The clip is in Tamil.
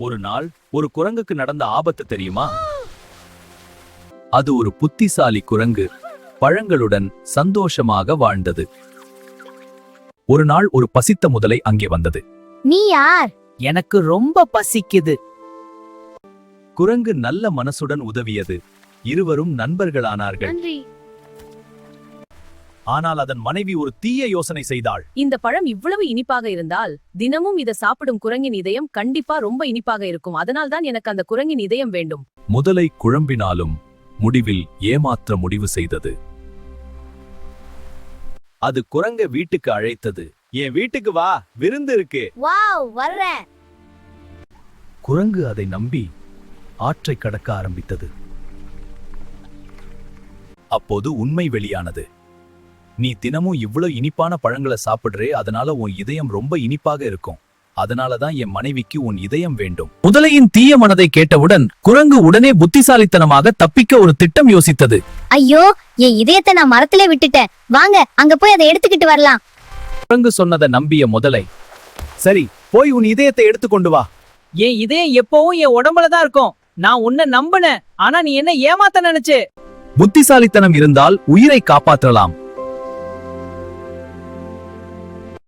ஒரு நாள் ஒரு குரங்குக்கு நடந்த ஆபத்து தெரியுமா? அது ஒரு புத்திசாலி குரங்கு பழங்களுடன் சந்தோஷமாக வாழ்ந்தது. ஒரு நாள் ஒரு பசித்த முதலை அங்கே வந்தது. நீ யார்? எனக்கு ரொம்ப பசிக்குது. குரங்கு நல்ல மனசுடன் உதவியது. இருவரும் நண்பர்களானார்கள். நன்றி. ஆனால் அதன் மனைவி ஒரு தீய யோசனை செய்தாள். இந்த பழம் இவ்வளவு இனிப்பாக இருந்தால் தினமும் இத சாப்பிடும் குரங்கின் இதயம் கண்டிப்பா ரொம்ப இனிப்பாக இருக்கும். அதனால்தான் எனக்கு அந்த குரங்கின் இதயம் வேண்டும். முதலை குழம்பினாலும் முடிவில் ஏமாற்ற முடிவு செய்தது. அது குரங்க வீட்டுக்கு அழைத்தது. என் வீட்டுக்கு வா, விருந்து இருக்கு. வாவ், வர்றேன். குரங்கு அதை நம்பி ஆற்றை கடக்க ஆரம்பித்தது. அப்போது உண்மை வெளியானது. நீ தினமும் இவ்வளவு இனிப்பான பழங்களை சாப்பிடுறே, அதனால உன் இதயம் ரொம்ப இனிப்பாக இருக்கும். அதனாலதான் என் மனைவிக்கு உன் இதயம் வேண்டும். முதலையின் தீய மனதை கேட்டவுடன் குரங்கு உடனே புத்திசாலித்தனமாக தப்பிக்க ஒரு திட்டம் யோசித்தது. ஐயோ, என் இதயத்தை நான் மரத்திலே விட்டுட்டேன். வாங்க, அங்க போய் அதை எடுத்துக்கிட்டு வரலாம். குரங்கு சொன்னதை நம்பிய முதலை, சரி போய் உன் இதயத்தை எடுத்துக்கொண்டு வா. என் இதயம் எப்பவும் என் உடம்புல தான் இருக்கும். நான் உன்னை நம்பினேன், ஆனா நீ என்ன ஏமாத்த நினைச்சே. புத்திசாலித்தனம் இருந்தால் உயிரை காப்பாற்றலாம்.